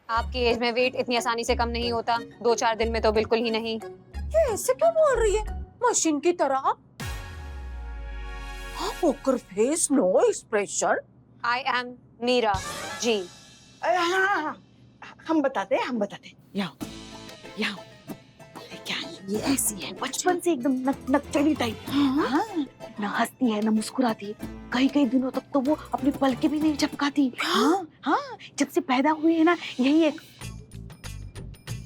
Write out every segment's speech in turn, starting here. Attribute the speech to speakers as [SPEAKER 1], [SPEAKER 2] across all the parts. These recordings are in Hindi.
[SPEAKER 1] आपकी एज में वेट इतनी आसानी से कम नहीं होता, 2-4 दिन में तो बिल्कुल ही नहीं।
[SPEAKER 2] ये ऐसे क्यों बोल रही है, मशीन की तरह? Poker face, no expression.
[SPEAKER 1] I am Meera ji.
[SPEAKER 3] हाँ, हम बताते हैं, हम बताते हैं। यहाँ यहाँ क्या ये ऐसी है, बचपन से एकदम नकचली टाइप। हाँ, ना हंसती है ना मुस्कुराती है, कई कई दिनों तक तो वो अपनी पलकें भी नहीं झपकाती। हाँ हाँ, जब से पैदा हुई है ना, यही एक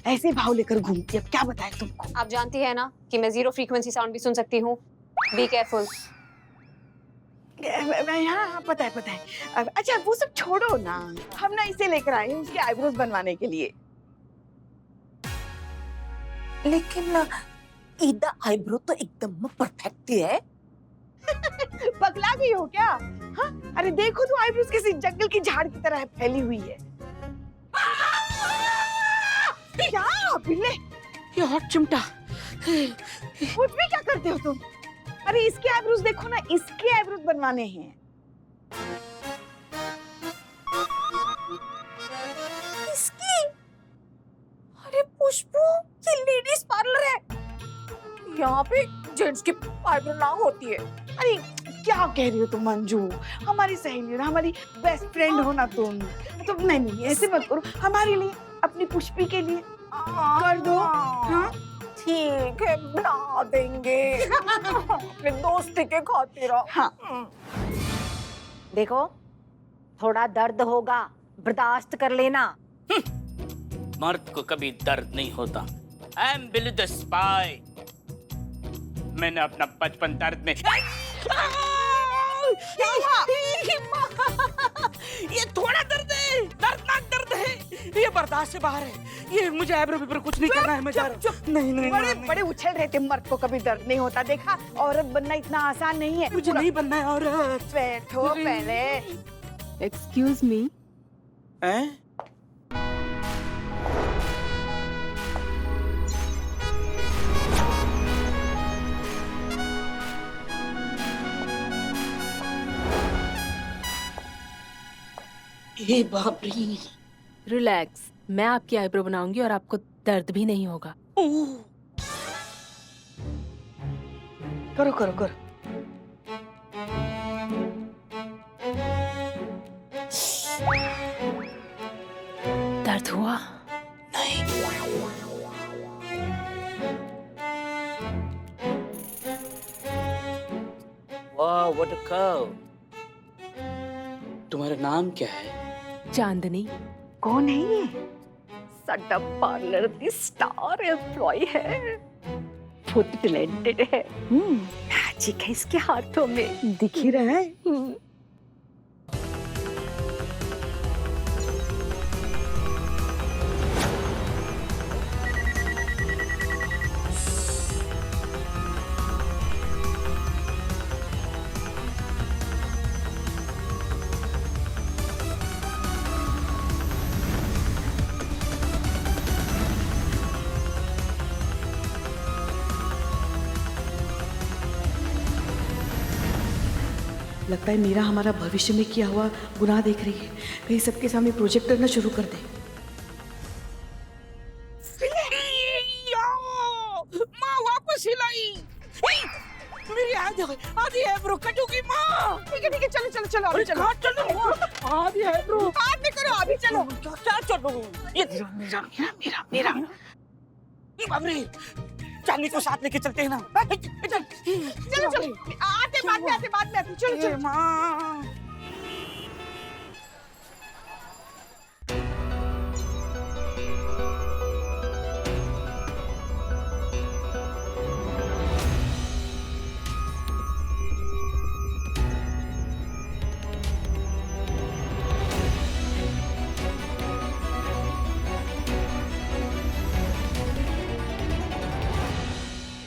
[SPEAKER 3] ऐसे भाव लेकर घूमती है। अब क्या बताएं तुमको।
[SPEAKER 1] आप जानती है ना कि मैं 0 फ्रीक्वेंसी साउंड भी सुन सकती हूँ। Be careful.
[SPEAKER 3] हाँ, पता है। अच्छा वो सब छोड़ो ना, हम ना इसे लेकर आए हैं उसके आईब्रोज बनवाने के लिए।
[SPEAKER 2] लेकिन इधर आईब्रो तो एकदम परफेक्ट है।
[SPEAKER 3] पगला गई हो क्या? हाँ, अरे देखो तो आईब्रोज कैसी जंगल की झाड़ की तरह फैली हुई है। क्या बिल्ले,
[SPEAKER 4] ये हॉट चिमटा।
[SPEAKER 3] उसमें क्या करते हो तुम? अरे इसके आईब्रोज देखो ना, इसके आईब्रोज बनवाने हैं।
[SPEAKER 2] इसकी? अरे पुष्पू, ये लेडीज पार्लर है, यहाँ पे जेंट्स की आईब्रो ना होती है।
[SPEAKER 3] अरे क्या कह रही हो तुम मंजू, हमारी सहेली हो ना, हमारी बेस्ट फ्रेंड हो ना तुम। तो नहीं ऐसे मत करो, हमारे लिए, अपनी पुष्पी के लिए कर दो। हाँ
[SPEAKER 2] ठीक है, बना देंगे। अपने दोस्ती के खातिर।
[SPEAKER 3] हाँ।
[SPEAKER 5] देखो, थोड़ा दर्द होगा, बर्दाश्त कर लेना।
[SPEAKER 4] मर्द को कभी दर्द नहीं होता। I am Billy the spy. मैंने अपना बचपन दर्द में ये थोड़ा दर्द है, दर्दनाक दर्द है, ये बर्दाश्त से बाहर है। ये मुझे आईब्रो पे कुछ नहीं करना है, मैं जा रहा हूँ। नहीं
[SPEAKER 3] बड़े उछल रहे थे, मर्द को कभी दर्द नहीं होता। देखा, औरत बनना इतना आसान नहीं है।
[SPEAKER 4] मुझे नहीं बनना है औरत।
[SPEAKER 3] बैठो पहले।
[SPEAKER 6] एक्सक्यूज मी,
[SPEAKER 4] ए बाप रे।
[SPEAKER 6] रिलैक्स, मैं आपकी आईब्रो बनाऊंगी और आपको दर्द भी नहीं होगा।
[SPEAKER 3] करो करो करो।
[SPEAKER 6] दर्द हुआ?
[SPEAKER 4] वाह, व्हाट अ कर्व। तुम्हारा नाम क्या है?
[SPEAKER 6] चांदनी।
[SPEAKER 5] कौन है ये? साडा पार्लर दी स्टार एम्प्लॉय है, बहुत टैलेंटेड है। मैजिक है इसके हाथों में,
[SPEAKER 3] दिख ही रहा है।
[SPEAKER 7] लगता है मीरा हमारा भविष्य में किया हुआ गुनाह देख रही है, कहीं सबके सामने प्रोजेक्ट करना शुरू कर दे।
[SPEAKER 4] माँ वापस हिलाई। मेरी आधी आईब्रो कटोगी माँ।
[SPEAKER 3] ठीक है, चलो चलो चलो, अभी चलो।
[SPEAKER 4] चलो आधी आईब्रो।
[SPEAKER 3] बाद में करो, अभी चलो।
[SPEAKER 4] क्या चलो? ये मेरा बाप रे, चांदनी को साथ लेके चलते हैं ना।
[SPEAKER 3] चलो चलो, आते बाद में आते, चलो चलो।
[SPEAKER 4] माँ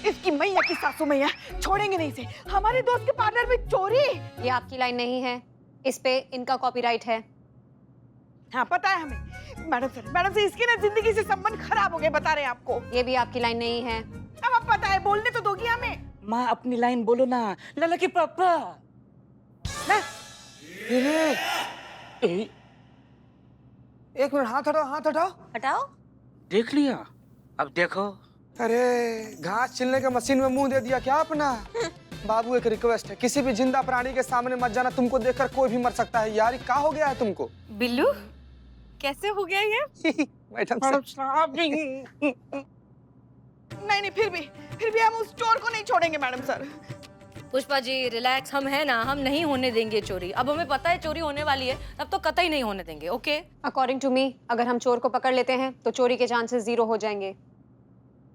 [SPEAKER 3] इसकी मैया की सासू मैया छोड़ेंगे नहीं इसे। हमारे दोस्त के पार्लर में चोरी।
[SPEAKER 1] ये आपकी लाइन नहीं है, इस पे इनका कॉपीराइट है।
[SPEAKER 3] हाँ पता है हमें। मैडम से इसके ना जिंदगी से संबंध खराब हो गए, बता रहे हैं आपको।
[SPEAKER 1] ये भी आपकी लाइन नहीं है।
[SPEAKER 3] अब पता है, बोलने तो दोगी हमें।
[SPEAKER 4] माँ अपनी लाइन बोलो ना, लला की पापा।
[SPEAKER 3] ना?
[SPEAKER 4] ए,
[SPEAKER 8] एक मिनट, हाथ हटाओ, हाथ हटाओ।
[SPEAKER 2] हटाओ।
[SPEAKER 4] देख लिया, अब देखो।
[SPEAKER 8] अरे घास छिलने के मशीन में मुंह दे दिया क्या अपना? बाबू एक रिक्वेस्ट है, किसी भी जिंदा प्राणी के सामने मत जाना, तुमको देखकर कोई भी मर सकता है। यार क्या हो गया है तुमको?
[SPEAKER 2] बिल्लू कैसे हो गया ये?
[SPEAKER 8] मैडम
[SPEAKER 3] नहीं, फिर भी हम उस चोर को नहीं छोड़ेंगे madam sir.
[SPEAKER 6] Pushpa ji relax, हम है ना, हम नहीं होने देंगे चोरी। अब हमें पता है चोरी होने वाली है, तब तो कतई नहीं होने देंगे। ओके,
[SPEAKER 1] अकॉर्डिंग टू मी, अगर हम चोर को पकड़ लेते हैं तो चोरी के चांसेस 0 हो जाएंगे।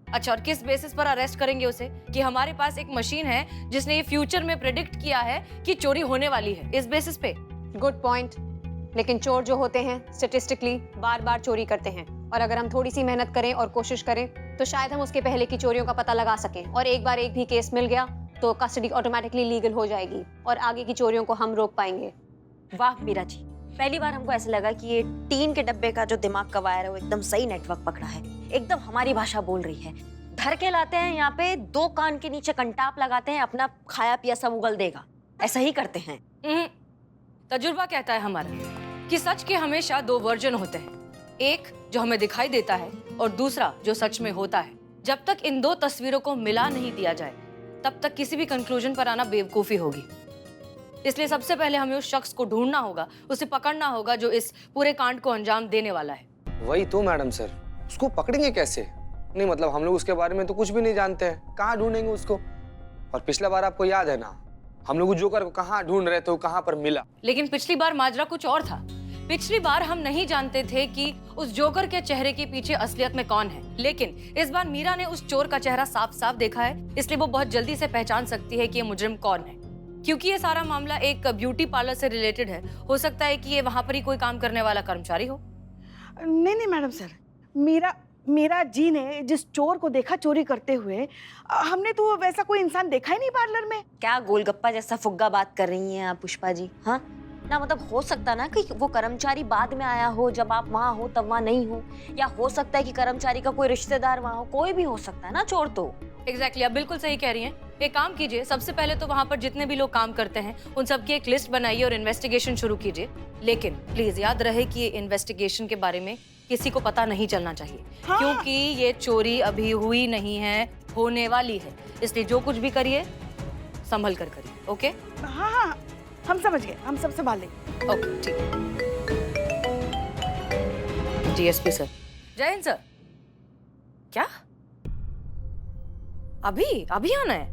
[SPEAKER 6] अच्छा, और किस बेसिस पर अरेस्ट करेंगे उसे? कि हमारे पास एक मशीन है जिसने ये फ्यूचर में प्रेडिक्ट किया है कि चोरी होने वाली है, इस बेसिस पे?
[SPEAKER 1] Good point. लेकिन चोर जो होते हैं स्टेटिस्टिकली बार बार चोरी करते हैं, और अगर हम थोड़ी सी मेहनत करें और कोशिश करें तो शायद हम उसके पहले की चोरियों का पता लगा सकें, और एक बार एक भी केस मिल गया तो कस्टडी ऑटोमेटिकली लीगल हो जाएगी और आगे की चोरियों को हम रोक पाएंगे।
[SPEAKER 2] वाह मीरा जी, पहली बार हमको ऐसा लगा कि ये टीन के डब्बे का जो दिमाग का वायर है वो एकदम सही नेटवर्क पकड़ा है, एकदम हमारी भाषा बोल रही है। धर के लाते हैं यहाँ पे, 2 कान के नीचे कंटाप लगाते हैं, अपना खाया पिया सब उगल देगा, ऐसा ही करते हैं।
[SPEAKER 6] तजुर्बा कहता है हमारा कि सच के हमेशा 2 वर्जन होते हैं, एक जो हमें दिखाई देता है और दूसरा जो सच में होता है। जब तक इन 2 तस्वीरों को मिला नहीं दिया जाए तब तक किसी भी कंक्लूजन पर आना बेवकूफी होगी। इसलिए सबसे पहले हमें उस शख्स को ढूंढना होगा, उसे पकड़ना होगा जो इस पूरे कांड को अंजाम देने वाला है।
[SPEAKER 8] वही तो मैडम सर, उसको पकड़ेंगे कैसे? नहीं मतलब हम लोग उसके बारे में तो कुछ भी नहीं जानते हैं, कहाँ ढूंढेंगे उसको? और पिछला बार आपको याद है ना, हम लोग जोकर को कहाँ ढूंढ रहे थे, वो कहाँ पर मिला।
[SPEAKER 6] लेकिन पिछली बार माजरा कुछ और था। पिछली बार हम नहीं जानते थे कि उस जोकर के चेहरे के पीछे असलियत में कौन है, लेकिन इस बार मीरा ने उस चोर का चेहरा साफ साफ देखा है, इसलिए वो बहुत जल्दी से पहचान सकती है कि ये मुजरिम कौन है। क्योंकि ये सारा मामला एक ब्यूटी पार्लर से रिलेटेड है, हो सकता है कि ये वहाँ पर ही कोई काम करने वाला कर्मचारी हो।
[SPEAKER 3] नहीं मैडम सर, मीरा जी ने जिस चोर को देखा चोरी करते हुए, हमने तो वैसा कोई इंसान देखा ही नहीं पार्लर में।
[SPEAKER 2] क्या गोलगप्पा जैसा फुग्गा बात कर रही हैं आप पुष्पा जी? हाँ ना, मतलब हो सकता ना कि वो कर्मचारी बाद में आया हो, जब आप वहाँ हो तब वहाँ नहीं हो, या हो सकता है कि कर्मचारी का कोई रिश्तेदार वहाँ हो, कोई भी हो सकता है ना चोर तो।
[SPEAKER 6] एग्जैक्टली, आप बिल्कुल सही कह रही हैं। एक काम कीजिए, सबसे पहले तो वहाँ पर जितने भी लोग काम करते हैं उन सबकी एक लिस्ट बनाइए और इन्वेस्टिगेशन शुरू कीजिए। लेकिन प्लीज याद रहे कि ये इन्वेस्टिगेशन के बारे में किसी को पता नहीं चलना चाहिए। हाँ। क्योंकि ये चोरी अभी हुई नहीं है, होने वाली है, इसलिए जो कुछ भी करिए संभल कर करिए। ओके?
[SPEAKER 3] हाँ, हम समझ गए, हम सब संभाल लेंगे।
[SPEAKER 6] ओके, ठीक है। DSP sir. जय हिंद सर। क्या अभी आना है?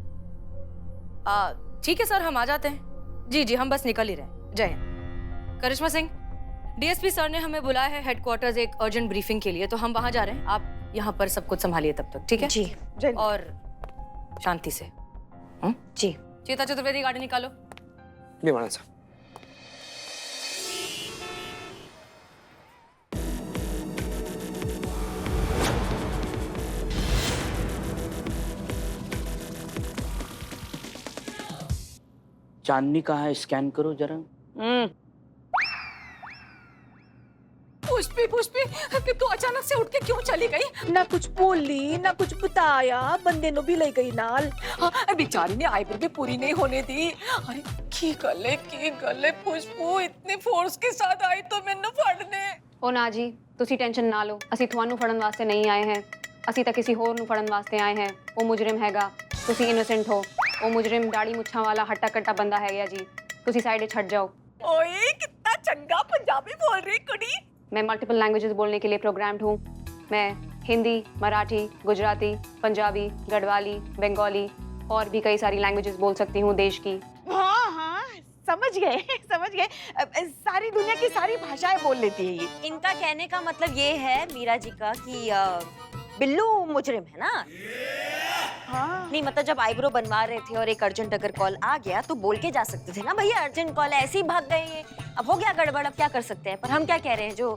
[SPEAKER 6] ठीक है सर, हम आ जाते हैं। जी, हम बस निकल ही रहे हैं। जय हिंद। करिश्मा सिंह, डीएसपी सर ने हमें बुलाया है हेडक्वार्टर्स एक अर्जेंट ब्रीफिंग के लिए, तो हम वहां जा रहे हैं। आप यहाँ पर सब कुछ संभालिए तब तक, ठीक है?
[SPEAKER 2] जी।
[SPEAKER 6] और शांति से।
[SPEAKER 2] जी।
[SPEAKER 6] चेता चतुर्वेदी, गाड़ी निकालो।
[SPEAKER 8] जी मैडम सर।
[SPEAKER 4] चांदनी कहाँ है, स्कैन करो जरा।
[SPEAKER 3] पुष्पी कि तू अचानक से उठ के क्यों चली गई? ना कुछ बोली ना कुछ बताया, बंदे नो भी ले गई नाल। बेचारी ने आईब्रो भी पूरी नहीं होने दी। अरे की गले पुष्पू इतने फोर्स के साथ आई तो मैंने फड़ने।
[SPEAKER 1] ओ ना जी, तुसी टेंशन ना लो, ਅਸੀਂ ਤੁਹਾਨੂੰ ਫੜਨ ਵਾਸਤੇ ਨਹੀਂ ਆਏ हैं, ਅਸੀਂ ਤਾਂ ਕਿਸੇ ਹੋਰ ਨੂੰ ਫੜਨ ਵਾਸਤੇ ਆਏ हैं। ਉਹ ਮੁਜਰਮ ਹੈਗਾ, ਤੁਸੀਂ ਇਨੋਸੈਂਟ ਹੋ। ਉਹ ਮੁਜਰਮ ਦਾੜੀ ਮੁੱਛਾਂ ਵਾਲਾ ਹੱਟਾ ਕੱਟਾ ਬੰਦਾ ਹੈਗਾ ਜੀ, ਤੁਸੀਂ ਸਾਈਡ 'ਚ ਹਟ ਜਾਓ।
[SPEAKER 3] ओए कितना चंगा पंजाबी बोल रही कुड़ी।
[SPEAKER 1] मैं मल्टीपल लैंग्वेजेस बोलने के लिए प्रोग्राम्ड हूँ। मैं हिंदी, मराठी, गुजराती, पंजाबी, गढ़वाली, बंगाली और भी कई सारी लैंग्वेजेस बोल सकती हूँ देश की।
[SPEAKER 3] हाँ, समझ गए। सारी दुनिया की सारी भाषाएं बोल लेती है ये।
[SPEAKER 2] इनका कहने का मतलब ये है मीरा जी का कि बिल्लू मुजरिम है ना?
[SPEAKER 3] हाँ।
[SPEAKER 2] नहीं मतलब जब आईब्रो बनवा रहे थे और एक अर्जेंट अगर कॉल आ गया तो बोल के जा सकते थे ना, भैया अर्जेंट कॉल है, ऐसे ही भाग गए ये। अब हो गया गड़बड़, अब क्या कर सकते हैं? पर हम क्या कह रहे हैं, जो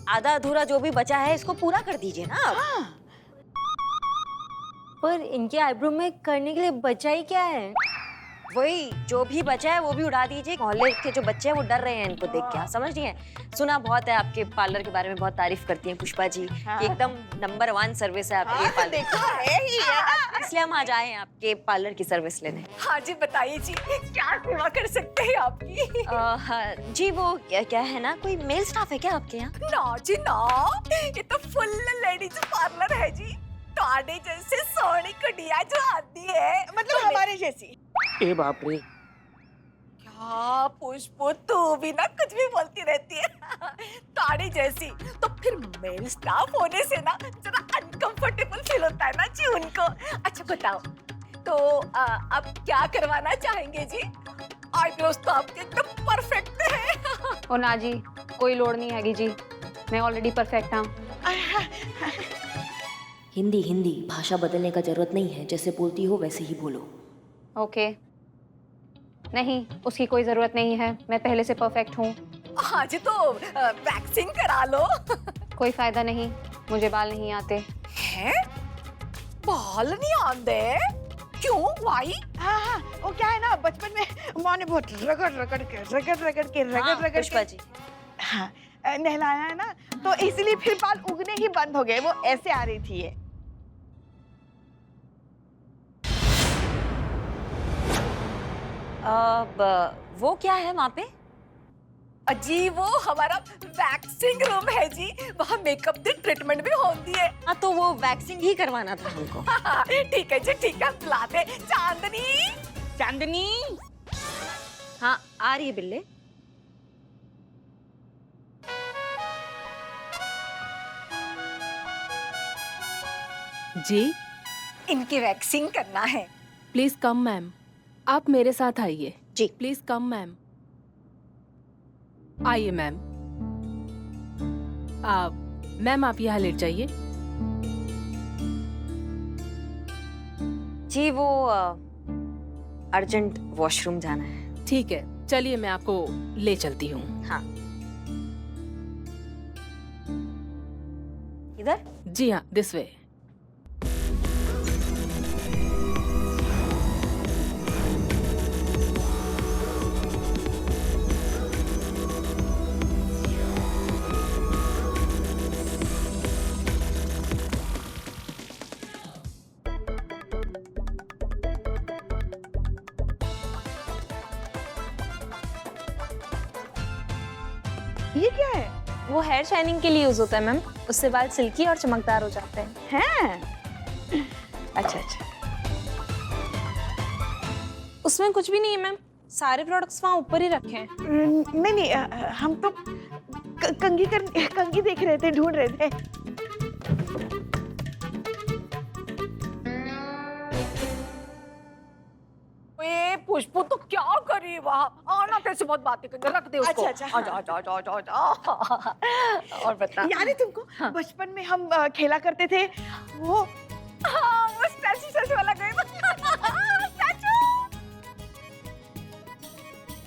[SPEAKER 2] आधा अधूरा जो भी बचा है इसको पूरा कर दीजिए ना।
[SPEAKER 3] हाँ।
[SPEAKER 2] पर इनके आईब्रो में करने के लिए बचा ही क्या है? वही जो भी बचा है वो भी उड़ा दीजिए। मोहल्ले के जो बच्चे हैं वो डर रहे हैं इनको देख के, समझ रही हैं? सुना बहुत है आपके पार्लर के बारे में, बहुत तारीफ करती हैं पुष्पा जी कि एकदम नंबर 1 सर्विस है आपके पार्लर।
[SPEAKER 3] देखा है ही है।
[SPEAKER 2] इसलिए हम आज आए हैं आपके पार्लर की सर्विस लेने।
[SPEAKER 3] हाँ जी, बताइए जी, क्या सेवा कर सकते हैं आपकी?
[SPEAKER 2] हाँ, जी वो क्या है ना, कोई मेल स्टाफ है क्या आपके यहाँ?
[SPEAKER 3] ना जी ना, ये तो फुल लेडीज पार्लर है जी। ताड़े जैसे सोनी कुड़िया जो आती है, मतलब हमारे जैसी।
[SPEAKER 4] ए बाप रे,
[SPEAKER 3] क्या पुष्प, तू भी ना कुछ भी बोलती रहती है। ताड़ी जैसी, तो फिर मेल स्टाफ होने से ना जरा अनकंफर्टेबल फील होता है ना जी उनको। अच्छा बताओ, तो अब क्या करवाना चाहेंगे जी? आईब्रोज तो आपके एकदम परफेक्ट है।
[SPEAKER 1] और ना जी, कोई लोड़ नहीं हैगी जी, मैं ऑलरेडी परफेक्ट हूँ।
[SPEAKER 2] हिंदी हिंदी भाषा बदलने का जरूरत नहीं है, जैसे बोलती हो वैसे ही बोलो।
[SPEAKER 1] ओके, नहीं उसकी कोई जरूरत नहीं है, मैं पहले से परफेक्ट हूँ।
[SPEAKER 3] हाँ जी, तो वैक्सिंग करा लो।
[SPEAKER 1] कोई फायदा नहीं, मुझे बाल नहीं आते।
[SPEAKER 3] हैं? बाल नहीं आते? क्यों? वाई?
[SPEAKER 7] हाँ हाँ, वो क्या है ना, बचपन में माँ ने बहुत रगड़ के
[SPEAKER 2] पुष्पा जी,
[SPEAKER 7] हाँ नहलाया है ना, तो इसलिए फिर बाल उगने ही बंद हो गए, वो ऐसे आ रही थी ये।
[SPEAKER 2] अब वो क्या है वहाँ पे?
[SPEAKER 3] जी वो हमारा वैक्सिंग रूम है जी, वहाँ मेकअप की ट्रीटमेंट भी होती है।
[SPEAKER 2] हाँ तो वो वैक्सिंग ही करवाना था हमको।
[SPEAKER 3] ठीक है जी, ठीक है, बुला दे। चांदनी,
[SPEAKER 7] चांदनी,
[SPEAKER 2] हाँ आ रही है बिल्ले।
[SPEAKER 9] जी
[SPEAKER 3] इनकी वैक्सिंग करना है।
[SPEAKER 9] प्लीज कम मैम, आप मेरे साथ आइए।
[SPEAKER 2] जी।
[SPEAKER 9] Please come ma'am. आइए मैम। मैम आप यहाँ लेट जाइए।
[SPEAKER 2] जी वो अर्जेंट वॉशरूम जाना है।
[SPEAKER 9] ठीक है, चलिए मैं आपको ले चलती हूँ।
[SPEAKER 2] हाँ इधर?
[SPEAKER 9] जी हाँ, दिस वे।
[SPEAKER 7] ये क्या है?
[SPEAKER 10] वो हेयर शाइनिंग के लिए यूज होता है मैम, उससे बाल सिल्की और चमकदार हो जाते हैं।
[SPEAKER 7] हैं? अच्छा अच्छा।
[SPEAKER 10] उसमें कुछ भी नहीं है मैम, सारे प्रोडक्ट्स वहाँ ऊपर ही रखे हैं।
[SPEAKER 7] नहीं नहीं, हम तो कंगी देख रहे थे, ढूंढ रहे थे।
[SPEAKER 3] पुष्पो तो क्या करी वहाँ? आना कैसे, बहुत बातें करके रख दे उसको।
[SPEAKER 7] अच्छा, अच्छा,
[SPEAKER 3] आजा आजा आजा आजा आजा। और बता।
[SPEAKER 7] याद है तुमको, बचपन में हम खेला करते थे वो?
[SPEAKER 3] हाँ, वो स्टैचू वाला गेम। स्टैचू।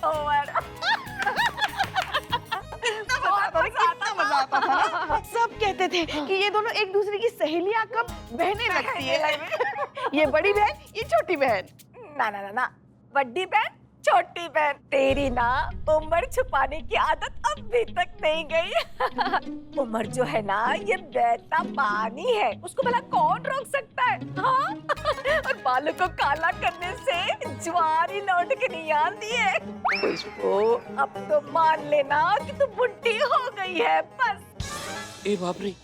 [SPEAKER 3] ओह मैडम,
[SPEAKER 7] कितना मजा आता था। सब कहते थे कि ये दोनों एक दूसरे की सहेलियां कब बहनें लगती है। ये बड़ी बहन, ये छोटी बहन।
[SPEAKER 3] ना ना ना ना, बड़ी बहन छोटी बहन, तेरी ना उम्र छुपाने की आदत अभी तक नहीं गई। उम्र जो है ना, ये बहता पानी है, उसको भला कौन रोक सकता है? हाँ? और बालों को काला करने से ज्वारी लौट के नहीं आती है। खुशबू, अब तो मान लेना कि तू बुढ़ी हो गई है बस।
[SPEAKER 4] ए बाप रे,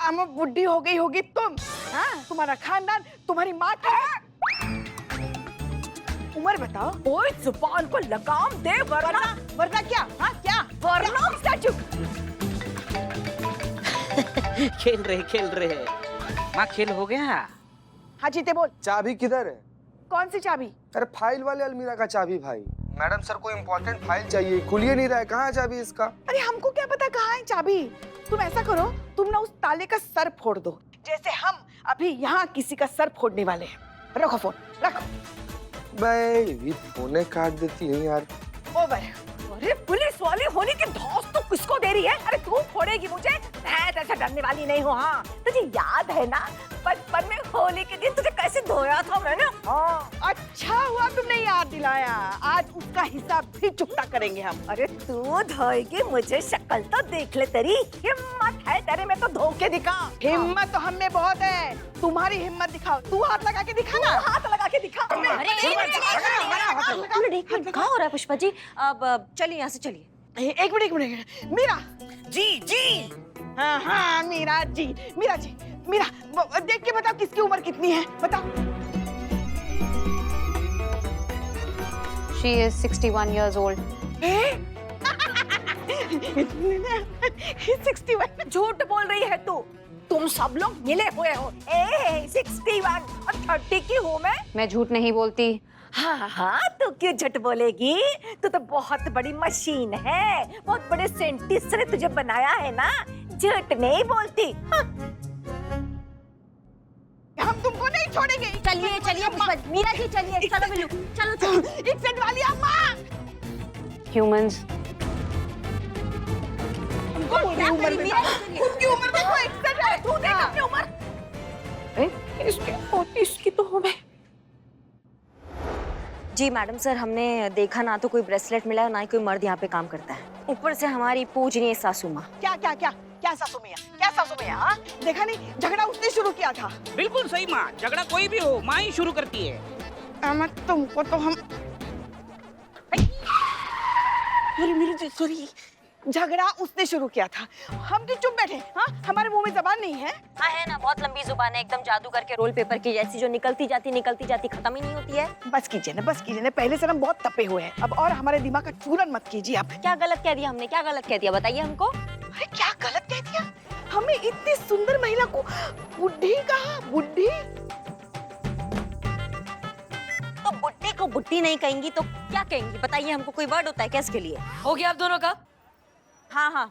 [SPEAKER 7] अम्मा बुढ़ी हो गई होगी तुम, हाँ? तुम्हारा खानदान, तुम्हारी माँ का उम्र बताओ।
[SPEAKER 3] ओए जुबान को लगाम दे, वरना
[SPEAKER 7] वरना क्या? हाँ क्या?
[SPEAKER 3] वरना स्टैचू।
[SPEAKER 11] खेल रहे माँ, खेल हो गया?
[SPEAKER 7] हाँ जीते बोल।
[SPEAKER 8] चाबी किधर है?
[SPEAKER 7] कौन सी चाबी?
[SPEAKER 8] अरे फाइल वाले अलमीरा का चाबी भाई। मैडम सर को इम्पोर्टेंट फाइल चाहिए, खुलिए नहीं रहा है, कहाँ है चाबी इसका?
[SPEAKER 7] अरे हमको क्या पता कहाँ है चाबी? तुम ऐसा करो, तुम ना उस ताले का सर फोड़ दो, जैसे हम अभी यहाँ किसी का सर फोड़ने वाले हैं। रखो फोन, रखो।
[SPEAKER 8] भाई फोने काट देती है यार।
[SPEAKER 7] ओवर।
[SPEAKER 3] अरे पुलिस वाले होने के धौंस तो किसको दे रही है? अरे तू फोड़ेगी मुझे? ऐसा
[SPEAKER 5] डरने वाली नहीं हूँ। हाँ, तुझे याद है ना बचपन में होली के दिन तुझे कैसे धोया था मैंने? हाँ।
[SPEAKER 7] अच्छा हुआ तुमने याद दिलाया, आज उसका हिसाब भी चुकता करेंगे हम।
[SPEAKER 5] अरे तू धोएगी, मुझे शक्ल तो देख ले तेरी। हिम्मत है तेरे में तो धो के दिखा।
[SPEAKER 7] हिम्मत तो हम में बहुत है, तुम्हारी हिम्मत दिखाओ। तू हाथ लगा के दिखा ना।
[SPEAKER 5] हाथ लगा के दिखा।
[SPEAKER 2] अरे एक मिनट, क्या हो रहा है पुष्पा जी? अब चलिए यहाँ से चलिए।
[SPEAKER 7] एक मिनट मीरा
[SPEAKER 11] जी जी।
[SPEAKER 7] हाँ हाँ मीरा जी, मीरा जी, मीरा देख के बताओ किसकी उम्र कितनी है, बताओ।
[SPEAKER 1] She is 61 years old.
[SPEAKER 5] 61 झूठ बोल रही है तू। तुम सब लोग मिले हुए हो। 61 और 30 की हूँ मैं।
[SPEAKER 1] मैं झूठ नहीं बोलती।
[SPEAKER 5] हाँ हाँ, तू क्यों झूठ बोलेगी? तू तो बहुत बड़ी मशीन है, बहुत बड़े साइंटिस्ट ने तुझे बनाया है ना, झूठ नहीं बोलती। हाँ।
[SPEAKER 7] हम तुमको नहीं छोड़ेंगे।
[SPEAKER 2] चलिए चलिए पुष्पा जी, मीरा जी चलिए, चलो बिल्लू, चलो चलो।
[SPEAKER 7] इज्जत वाली अम्मा।
[SPEAKER 1] Humans.
[SPEAKER 7] उसकी उम्र देखो 61 है। तू देख अपनी उम्र।
[SPEAKER 5] इसकी 34 की तो हूँ मैं।
[SPEAKER 2] जी मैडम सर, हमने देखा ना तो कोई ब्रेसलेट मिला है, ना ही कोई मर्द यहाँ पे काम करता है। ऊपर से हमारी पूजनीय सासू माँ।
[SPEAKER 7] क्या क्या क्या क्या सासू मियां, क्या सासू मियां? हाँ? देखा नहीं, झगड़ा उसने शुरू किया था।
[SPEAKER 11] बिल्कुल सही माँ, झगड़ा कोई भी हो माँ ही शुरू करती है।
[SPEAKER 7] अम्मा तुमको तो हम मेरी सॉरी, झगड़ा उसने शुरू किया था, हम तो चुप बैठे। हाँ, हमारे मुंह में जबान नहीं है।
[SPEAKER 2] हाँ है ना, बहुत लंबी जुबान है, एकदम जादू करके रोल पेपर की जैसी, जो निकलती जाती खत्म ही नहीं होती है।
[SPEAKER 7] बस कीजिए ना, पहले से हम बहुत तपे हुए हैं, अब और हमारे दिमाग का चूरन मत कीजिए आप।
[SPEAKER 2] क्या गलत कह दिया हमने? क्या गलत कह दिया बताइए हमको।
[SPEAKER 7] अरे क्या गलत कह दिया? हमें इतनी सुंदर महिला को बुढ़ी कहा, बुढ़ी।
[SPEAKER 2] तो बुट्टी को बुट्टी नहीं कहेंगी तो क्या कहेंगी बताइए हमको? कोई वर्ड होता है क्या इसके लिए?
[SPEAKER 6] हो गया आप दोनों का?
[SPEAKER 2] हाँ हाँ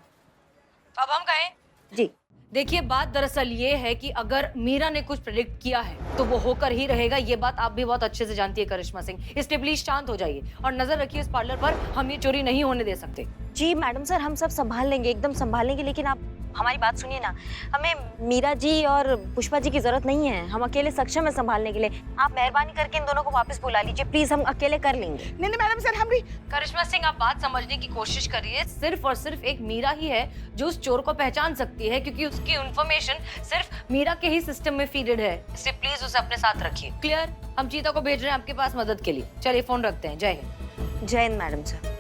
[SPEAKER 6] अब हम कहें?
[SPEAKER 2] जी।
[SPEAKER 6] देखिए, बात दरअसल ये है कि अगर मीरा ने कुछ प्रेडिक्ट किया है तो वो होकर ही रहेगा। ये बात आप भी बहुत अच्छे से जानती है करिश्मा सिंह, इसलिए प्लीज शांत हो जाइए और नजर रखिए इस पार्लर पर। हम ये चोरी नहीं होने दे सकते।
[SPEAKER 2] जी मैडम सर, हम सब संभाल लेंगे, एकदम संभाल लेंगे, लेकिन आप हमारी बात सुनिए ना। हमें मीरा जी और पुष्पा जी की जरूरत नहीं है, हम अकेले सक्षम है संभालने के लिए। आप मेहरबानी करके इन दोनों को वापस बुला लीजिए प्लीज, हम अकेले कर लेंगे।
[SPEAKER 7] नहीं मैडम सर, हम भी।
[SPEAKER 6] करिश्मा सिंह, आप बात समझने की कोशिश करिए। सिर्फ और सिर्फ एक मीरा ही है जो उस चोर को पहचान सकती है, क्योंकि उसकी इन्फॉर्मेशन सिर्फ मीरा के ही सिस्टम में फीडेड है। इसलिए प्लीज उसे अपने साथ रखिए। क्लियर? हम चीता को भेज रहे हैं आपके पास मदद के लिए। चलिए फोन रखते हैं। जय हिंद।
[SPEAKER 2] जय हिंद मैडम सर।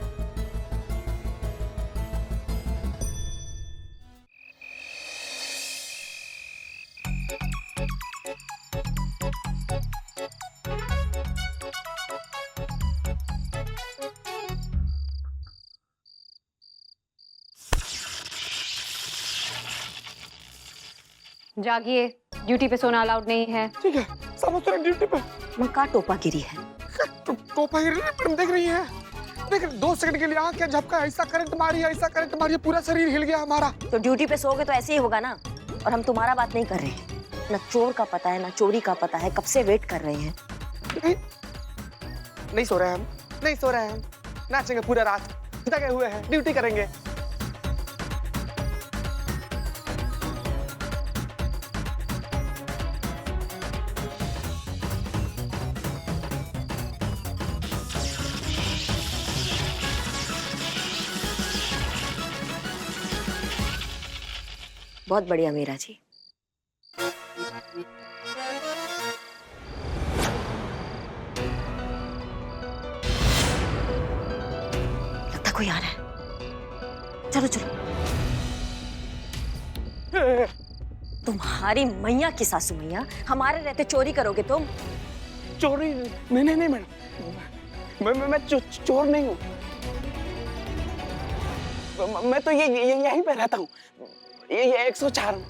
[SPEAKER 1] जागिए, ड्यूटी पे सोना अलाउड नहीं है।
[SPEAKER 8] ठीक है, समझ रहे ड्यूटी पे।
[SPEAKER 2] मक्का टोपा गिरी है।
[SPEAKER 8] टोपा गिर रही है, मैडम देख रही है। देख 2 सेकंड के लिए आंख क्या झपका, ऐसा करंट मारी, पूरा शरीर हिल गया हमारा।
[SPEAKER 2] तो ड्यूटी पे सोओगे तो ऐसे ही होगा ना। और हम तुम्हारा बात नहीं कर रहे हैं, ना चोर का पता है ना चोरी का पता है, कब से वेट कर रहे हैं।
[SPEAKER 8] नहीं सो रहे हैं हम, नाचेंगे पूरा रात, जगे हुए हैं, ड्यूटी करेंगे।
[SPEAKER 2] बहुत बढ़िया मीरा जी। लगता कोई आ रहा है। चलो चलो। तुम्हारी मैया की सासू मैया, हमारे रहते चोरी करोगे तुम?
[SPEAKER 8] चोरी नहीं मैडम, मैं चोर नहीं हूँ। मैं तो यहीं पे रहता हूँ, ये 104 में।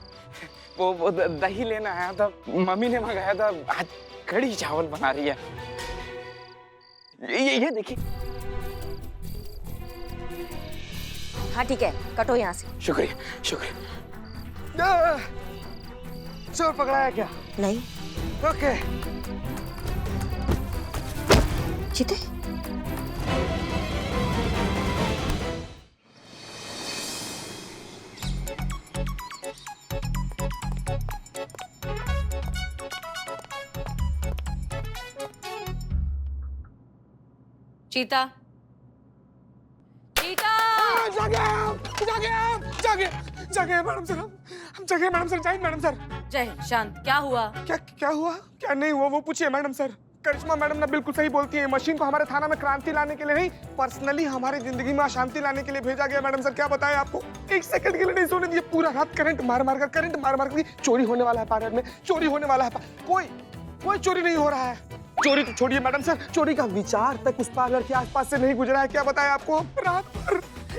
[SPEAKER 8] वो दही लेना आया था, मम्मी ने मंगाया था, आज कड़ी चावल बना रही है। ये देखिए।
[SPEAKER 2] हाँ ठीक है, कटो यहाँ से।
[SPEAKER 8] शुक्रिया। चोर पकड़ाया क्या?
[SPEAKER 2] नहीं।
[SPEAKER 8] ओके।
[SPEAKER 2] चीते?
[SPEAKER 6] चीता, चीता।
[SPEAKER 8] जागे मैडम सर, हम जागे मैडम सर, जाए मैडम सर।
[SPEAKER 6] जय हिंद। शांत, क्या हुआ?
[SPEAKER 8] क्या हुआ? क्या नहीं हुआ वो पूछिए मैडम सर। करिश्मा मैडम ना बिल्कुल सही बोलती है। मशीन को हमारे थाना में क्रांति लाने के लिए नहीं, पर्सनली हमारी जिंदगी में अशांति लाने के लिए भेजा गया मैडम सर। क्या बताएं आपको, एक सेकंड के लिए नहीं सोने दिए। पूरा रात करंट मार मार कर चोरी होने वाला है पार्लर में, चोरी होने वाला है। कोई चोरी नहीं हो रहा है। चोरी तो छोड़िए मैडम सर, चोरी का विचार तक उस पार्लर के आसपास से नहीं गुजरा है। क्या बताएं आपको,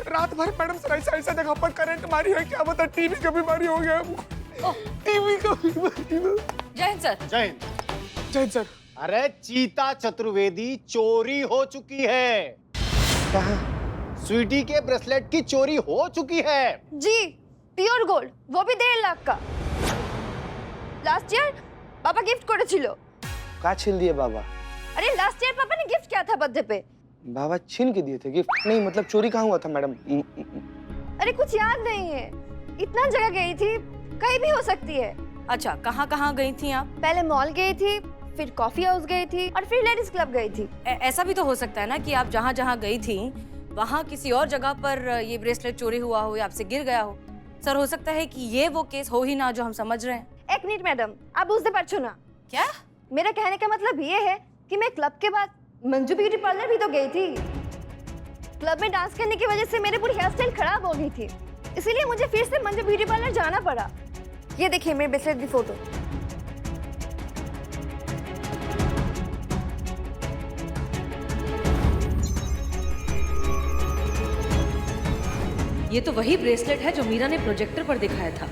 [SPEAKER 8] रात भर मैडम सर ऐसा जगह पर करंट मारी है। क्या बता, टीवी का बीमारी हो गया। टीवी का बीमारी।
[SPEAKER 6] जय हिंद सर।
[SPEAKER 12] जय हिंद।
[SPEAKER 8] जय हिंद सर।
[SPEAKER 12] अरे चीता चतुर्वेदी, चोरी हो चुकी है।
[SPEAKER 8] कहाँ?
[SPEAKER 12] स्वीटी के ब्रेसलेट की चोरी हो चुकी है।
[SPEAKER 10] जी, प्योर गोल्ड, वो भी 1.5 लाख का। लास्ट ईयर पापा गिफ्ट করেছিল।
[SPEAKER 8] का छीन दिए बाबा?
[SPEAKER 10] अरे लास्ट ईयर पापा ने गिफ्ट किया था बर्थडे पे।
[SPEAKER 8] बाबा छीन के दिए थे गिफ्ट? नहीं मतलब चोरी कहाँ हुआ था मैडम?
[SPEAKER 10] अरे कुछ याद नहीं है, इतना जगह गई थी, कहीं भी हो सकती है।
[SPEAKER 6] अच्छा, कहाँ कहाँ गई थी आप?
[SPEAKER 10] पहले मॉल गई थी, फिर कॉफी हाउस गई थी और फिर लेडीज क्लब गई थी।
[SPEAKER 6] ऐसा भी तो हो सकता है ना कि आप जहाँ जहाँ गई थी वहाँ किसी और जगह पर ये ब्रेसलेट चोरी हुआ हो या आपसे गिर गया हो। सर, हो सकता है कि ये वो केस हो ही ना जो हम समझ रहे हैं।
[SPEAKER 10] 1 मिनट मैडम, आप बुझते पारछो ना।
[SPEAKER 6] क्या?
[SPEAKER 10] मेरा कहने का मतलब ये है कि मैं क्लब के बाद मंजू ब्यूटी पार्लर भी तो गई थी। क्लब में डांस करने की वजह से मेरी पूरी हेयर स्टाइल खराब हो गई थी, इसीलिए मुझे फिर से मंजू ब्यूटी पार्लर जाना पड़ा। ये देखिए मेरे ब्रेसलेट की फोटो।
[SPEAKER 6] ये तो वही ब्रेसलेट है जो मीरा ने प्रोजेक्टर पर दिखाया था।